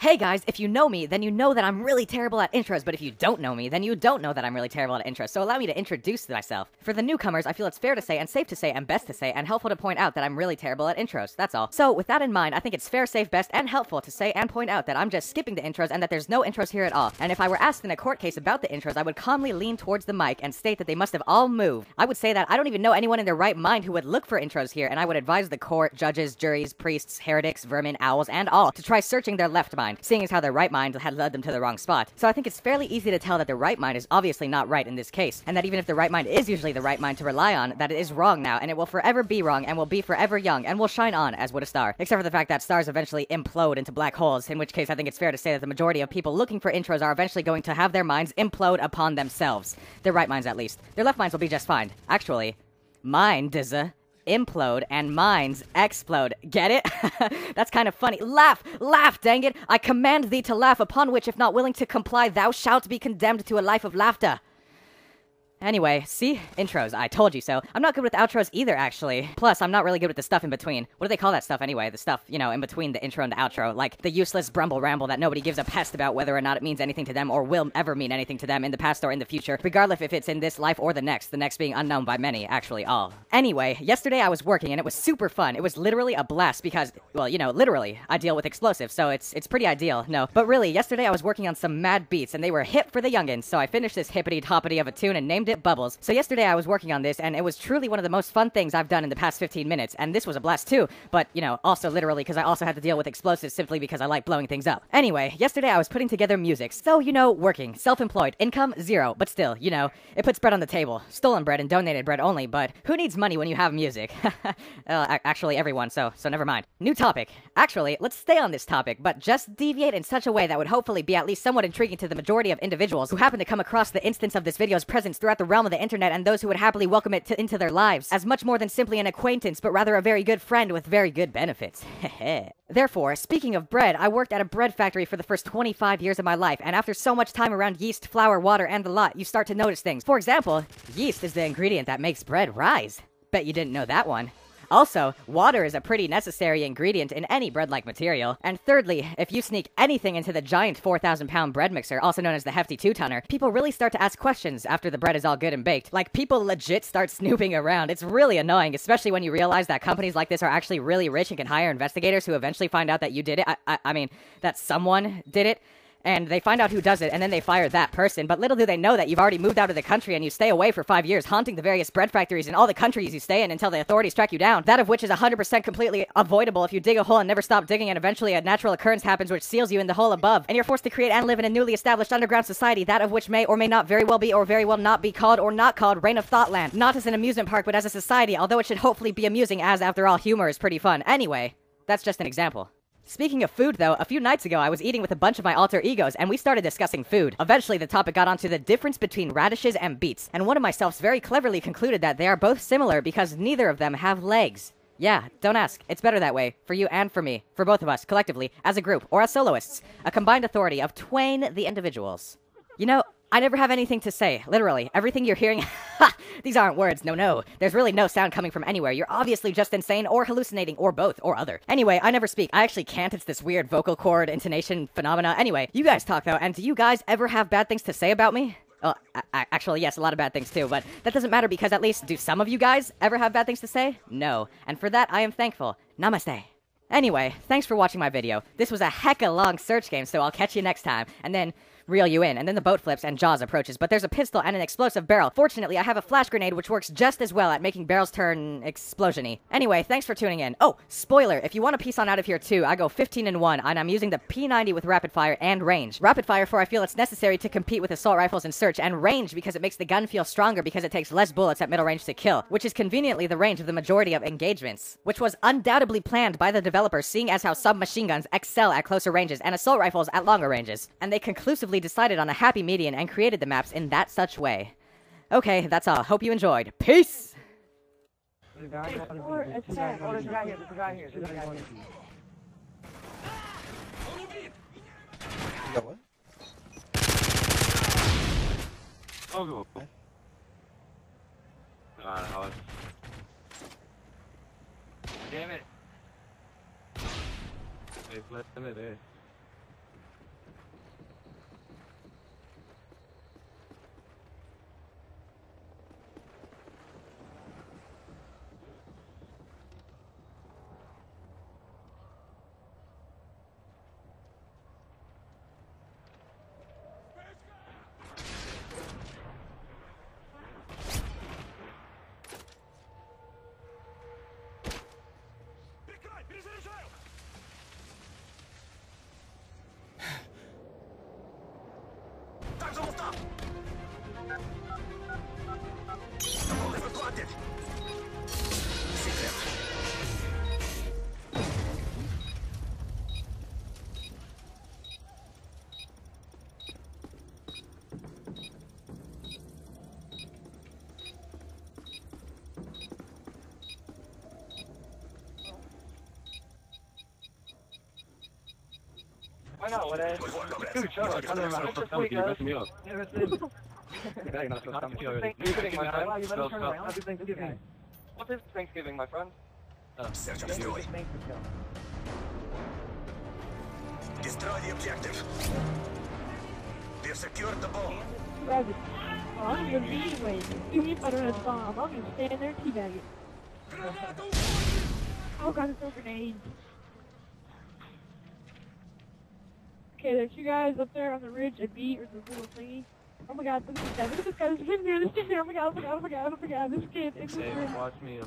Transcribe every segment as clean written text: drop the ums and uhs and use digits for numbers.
Hey guys, if you know me, then you know that I'm really terrible at intros, but if you don't know me, then you don't know that I'm really terrible at intros, so allow me to introduce myself. For the newcomers, I feel it's fair to say, and safe to say, and best to say, and helpful to point out that I'm really terrible at intros, that's all. So, with that in mind, I think it's fair, safe, best, and helpful to say and point out that I'm just skipping the intros and that there's no intros here at all. And if I were asked in a court case about the intros, I would calmly lean towards the mic and state that they must have all moved. I would say that I don't even know anyone in their right mind who would look for intros here, and I would advise the court, judges, juries, priests, heretics, vermin, owls, and all to try searching their left mind, seeing as how their right mind had led them to the wrong spot. So I think it's fairly easy to tell that the right mind is obviously not right in this case, and that even if the right mind is usually the right mind to rely on, that it is wrong now, and it will forever be wrong, and will be forever young, and will shine on as would a star. Except for the fact that stars eventually implode into black holes, in which case I think it's fair to say that the majority of people looking for intros are eventually going to have their minds implode upon themselves. Their right minds at least. Their left minds will be just fine. Actually, mine does implode and minds explode. Get it? That's kind of funny. Laugh! Laugh, dang it! I command thee to laugh, upon which, if not willing to comply, thou shalt be condemned to a life of laughter. Anyway, see? Intros. I told you so. I'm not good with outros either, actually. Plus, I'm not really good with the stuff in between. What do they call that stuff anyway? The stuff, you know, in between the intro and the outro. Like, the useless brumble ramble that nobody gives a pest about whether or not it means anything to them or will ever mean anything to them in the past or in the future, regardless if it's in this life or the next being unknown by many, actually all. Anyway, yesterday I was working and it was super fun. It was literally a blast because, well, you know, literally, I deal with explosives, so it's pretty ideal. No, but really, yesterday I was working on some mad beats and they were hip for the youngins, so I finished this hippity-toppity of a tune and named it Bubbles. So yesterday I was working on this, and it was truly one of the most fun things I've done in the past 15 minutes, and this was a blast too, but, you know, also literally because I also had to deal with explosives simply because I like blowing things up. Anyway, yesterday I was putting together music, so, you know, working, self-employed, income, zero, but still, you know, it puts bread on the table. Stolen bread and donated bread only, but who needs money when you have music? Actually everyone, so never mind. New topic. Actually, let's stay on this topic, but just deviate in such a way that would hopefully be at least somewhat intriguing to the majority of individuals who happen to come across the instance of this video's presence throughout the realm of the internet and those who would happily welcome it into their lives as much more than simply an acquaintance, but rather a very good friend with very good benefits. Therefore, speaking of bread, I worked at a bread factory for the first 25 years of my life, and after so much time around yeast, flour, water, and the lot, you start to notice things. For example, yeast is the ingredient that makes bread rise. Bet you didn't know that one. Also, water is a pretty necessary ingredient in any bread-like material. And thirdly, if you sneak anything into the giant 4,000-pound bread mixer, also known as the hefty two-tonner, people really start to ask questions after the bread is all good and baked. Like, people legit start snooping around. It's really annoying, especially when you realize that companies like this are actually really rich and can hire investigators who eventually find out that you did it. I mean, that someone did it. And they find out who does it, and then they fire that person. But little do they know that you've already moved out of the country and you stay away for 5 years, haunting the various bread factories in all the countries you stay in until the authorities track you down. That of which is 100% completely avoidable if you dig a hole and never stop digging, and eventually a natural occurrence happens which seals you in the hole above. And you're forced to create and live in a newly established underground society, that of which may or may not very well be or very well not be called or not called ReignOfThought land. Not as an amusement park, but as a society, although it should hopefully be amusing, as after all, humor is pretty fun. Anyway, that's just an example. Speaking of food, though, a few nights ago I was eating with a bunch of my alter egos, and we started discussing food. Eventually, the topic got onto the difference between radishes and beets, and one of myselfs very cleverly concluded that they are both similar because neither of them have legs. Yeah, don't ask. It's better that way. For you and for me. For both of us, collectively, as a group, or as soloists. A combined authority of twain the individuals. You know, I never have anything to say. Literally, everything you're hearing... Ha! These aren't words, no. There's really no sound coming from anywhere. You're obviously just insane or hallucinating or both or other. Anyway, I never speak. I actually can't. It's this weird vocal cord intonation phenomena. Anyway, you guys talk though, and do you guys ever have bad things to say about me? Well, actually, yes, a lot of bad things too, but that doesn't matter because at least do some of you guys ever have bad things to say? No. And for that, I am thankful. Namaste. Anyway, thanks for watching my video. This was a hecka long search game, so I'll catch you next time. And then... reel you in, and then the boat flips and Jaws approaches, but there's a pistol and an explosive barrel. Fortunately, I have a flash grenade which works just as well at making barrels turn explosion-y. Anyway, thanks for tuning in. Oh, spoiler, if you want to piece on out of here too, I go 15-1, and I'm using the P90 with rapid fire and range. Rapid fire for I feel it's necessary to compete with assault rifles in search, and range because it makes the gun feel stronger because it takes less bullets at middle range to kill, which is conveniently the range of the majority of engagements, which was undoubtedly planned by the developers seeing as how submachine guns excel at closer ranges and assault rifles at longer ranges, and they conclusively decided on a happy median and created the maps in that such way. Okay, that's all. Hope you enjoyed. Peace! Or attack. Oh, there's a guy here. What? Oh, go. Damn it. Wait, let it in. Why not? What else? Dude, shut up. I don't know how to tell you. You're messing me up. You're Thanksgiving, my friend. Happy Thanksgiving. What is Thanksgiving, my friend? Search and destroy. Destroy the objective. We have secured the bomb. I'm gonna be anyway. Even if I don't have a bomb, I'm gonna stand there and teabag it. Oh god, it's no grenades. Okay, there's you guys up there on the ridge at B or the little thingy. Oh my god, look at this guy, look at this guy, this kid's here, this kid's here, oh my god, oh my god, oh my god, oh my god, this kid, it's this room. Watch me.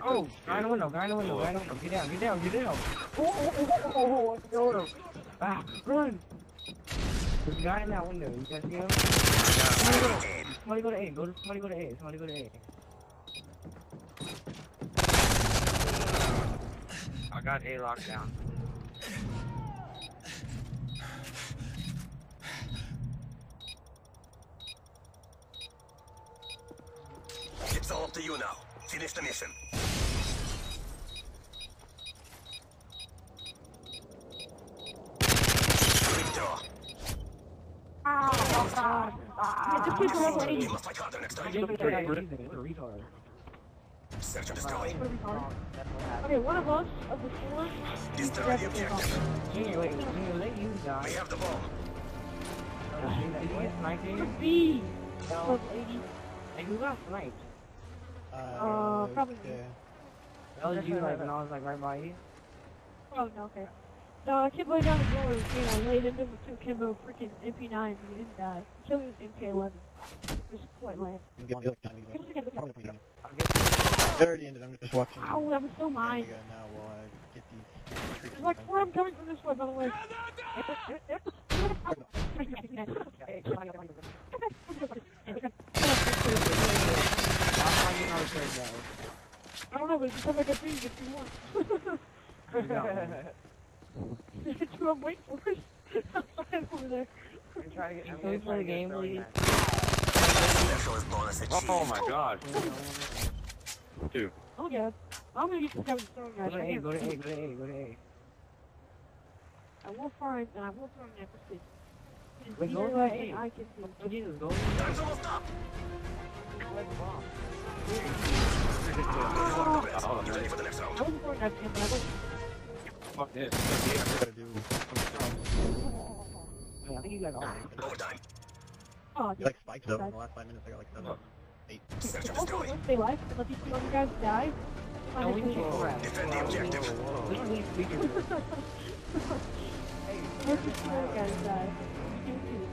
Oh, guy in the window, guy in the window, guy in the window. Get down, get down, get down. Oh, oh, ah, run. There's a guy in that window, you guys see him? Somebody go to A, somebody go to A, somebody go to A. I got A locked down. It's all up to you now. Finish the mission. Withdraw. Oh god. This kid's level 80. You must fight harder next time. Retard. Search and destroy. Okay, one of us, of the four, Destroy the objective. Junior, wait, Junior, let you die. We have the bomb. Did you get sniped here? B. No. Level 80. Hey, who got sniped? Probably. That was you, like, when I was, like, right by you? Oh, no, okay. No, I kid laid down the floor with me, and I laid into him with two Kimbo freaking MP9, and he didn't die. He killed me with MK11. Just point lame. They already ended. I'm just watching. Ow, that was so mine. Now while I get these. There's like four of them coming from this way, by the way. I don't know, but it's like a thing, get two more. Two of them waiting for us. Over there. Can we play a game, please? Specialist bonus achieved. Oh my god. Dude. Oh yeah. I'm gonna get this guy with the throwing knife. Go to A, go to A, go to A, go to A. I will find, and I will throw an emphasis. Wait, go to A. I can see. Oh, Jesus, go. Time's almost up. Oh, Get ready for the next round. I wasn't throwing knife at him, but I was. fuck this. Gotta do. I think you guys are. Overtime. Oh, You like spikes though. In the last 5 minutes, I got like 7, 8. Search and also, destroy. once they life, and let these two other guys die. No, we need to grab. Defend the objective. We don't need speakers. Let these two other guys die. You do too.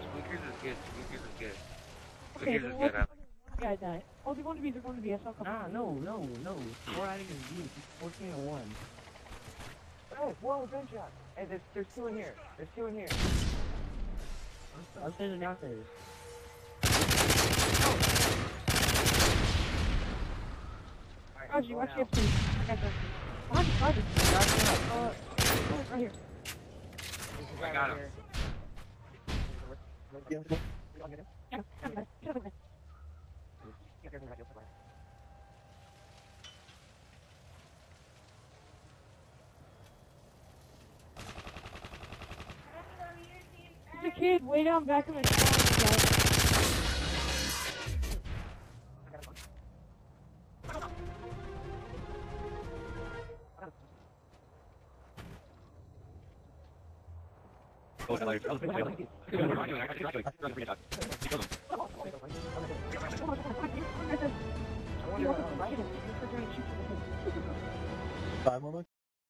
Squeakers is good. Squeakers is good. Okay, Squeakers then is let good. the guy die. All the one to be, they're going to be. I saw a couple. Nah, no. We're adding a Z. 14 to 1. Oh, whoa, gunshot. Hey, there's two in here. There's two in here. Upstairs and downstairs. Roger, watch your please. I got that. Roger. Right here. I got him. Yeah, come back. Come back. There's a kid way down back in the car. We